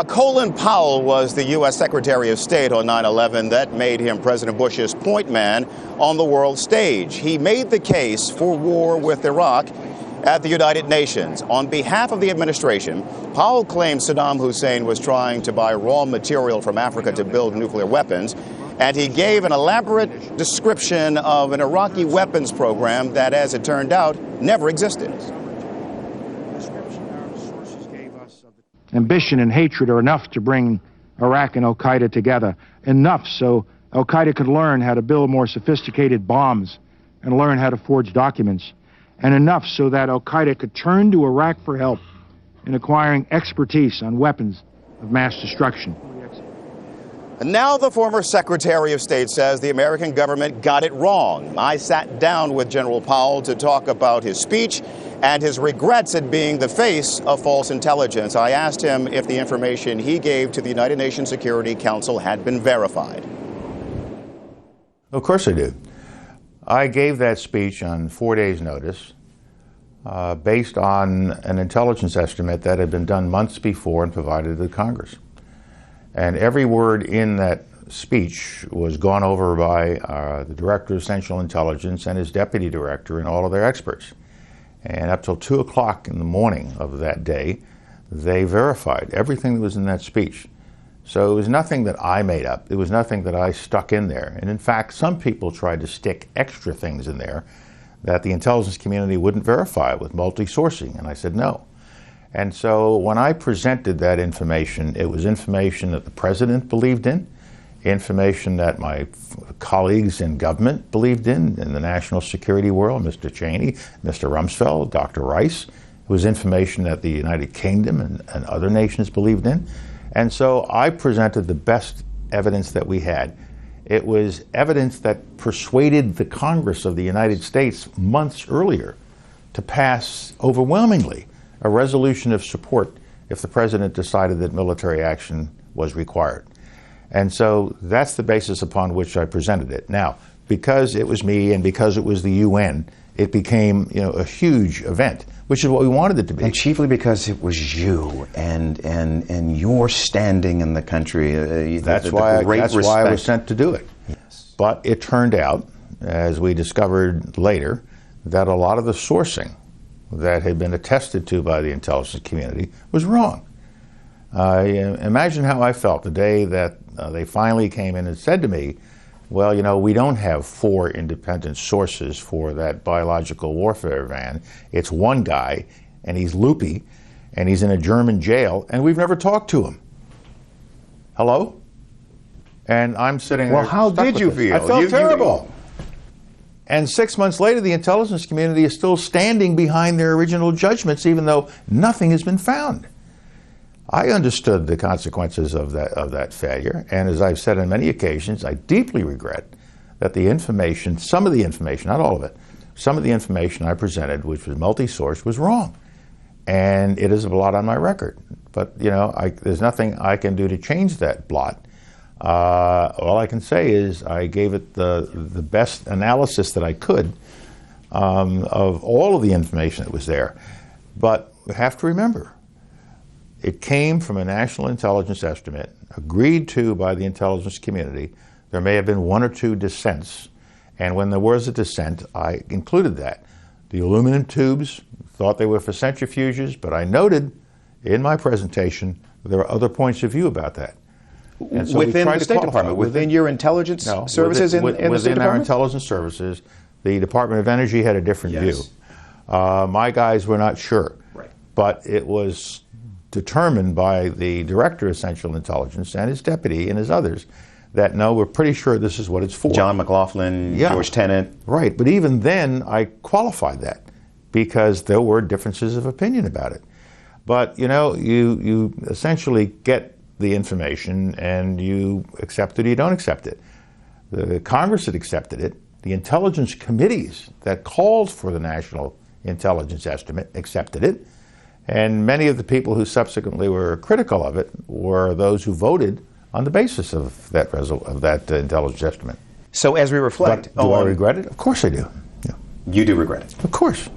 Colin Powell was the U.S. Secretary of State on 9/11. That made him President Bush's point man on the world stage. He made the case for war with Iraq at the United Nations. On behalf of the administration, Powell claimed Saddam Hussein was trying to buy raw material from Africa to build nuclear weapons, and he gave an elaborate description of an Iraqi weapons program that, as it turned out, never existed. Ambition and hatred are enough to bring Iraq and al-Qaeda together, enough so al-Qaeda could learn how to build more sophisticated bombs and learn how to forge documents, and enough so that al-Qaeda could turn to Iraq for help in acquiring expertise on weapons of mass destruction. And now the former Secretary of State says the American government got it wrong. I sat down with General Powell to talk about his speech and his regrets at being the face of false intelligence. I asked him if the information he gave to the United Nations Security Council had been verified. Of course I do. I gave that speech on 4 days' notice based on an intelligence estimate that had been done months before and provided to Congress. And every word in that speech was gone over by the Director of Central Intelligence and his Deputy Director and all of their experts. And up till 2 o'clock in the morning of that day, they verified everything that was in that speech. So it was nothing that I made up. It was nothing that I stuck in there. And in fact, some people tried to stick extra things in there that the intelligence community wouldn't verify with multi-sourcing. And I said no. And so when I presented that information, it was information that the President believed in, information that my colleagues in government believed in the national security world, Mr. Cheney, Mr. Rumsfeld, Dr. Rice. It was information that the United Kingdom and other nations believed in. And so I presented the best evidence that we had. It was evidence that persuaded the Congress of the United States months earlier to pass overwhelmingly a resolution of support if the President decided that military action was required. And so that's the basis upon which I presented it. Now, because it was me and because it was the UN, it became, a huge event, which is what we wanted it to be. And chiefly because it was you and your standing in the country. That's why I was sent to do it. Yes. But it turned out, as we discovered later, that a lot of the sourcing that had been attested to by the intelligence community was wrong. Imagine how I felt the day that they finally came in and said to me, well, we don't have 4 independent sources for that biological warfare van. It's one guy, and he's loopy, and he's in a German jail, and we've never talked to him. Hello? And I'm sitting there. Well, how did you feel? I felt terrible. And 6 months later, the intelligence community is still standing behind their original judgments, even though nothing has been found. I understood the consequences of that failure, and as I've said on many occasions, I deeply regret that the information, some of the information, not all of it, some of the information I presented, which was multi-source, was wrong. And it is a blot on my record. But, there's nothing I can do to change that blot. All I can say is I gave it the best analysis that I could of all of the information that was there. But we have to remember, it came from a national intelligence estimate, agreed to by the intelligence community. There may have been 1 or 2 dissents, and when there was a dissent, I included that. The aluminum tubes, thought they were for centrifuges, but I noted in my presentation there are other points of view about that. And so within the State Department, within your intelligence services in the State Department? Within our intelligence services, the Department of Energy had a different view. My guys were not sure, but it was determined by the Director of Central Intelligence and his deputy and his others that no, we're pretty sure this is what it's for. John McLaughlin, George Tenet. Right, but even then I qualified that because there were differences of opinion about it. But you essentially get the information and you accept it or you don't accept it. The Congress had accepted it. The intelligence committees that called for the National Intelligence Estimate accepted it. And many of the people who subsequently were critical of it were those who voted on the basis of that intelligence estimate. So as we reflect do I regret it? Of course I do. Yeah. You do regret it? Of course.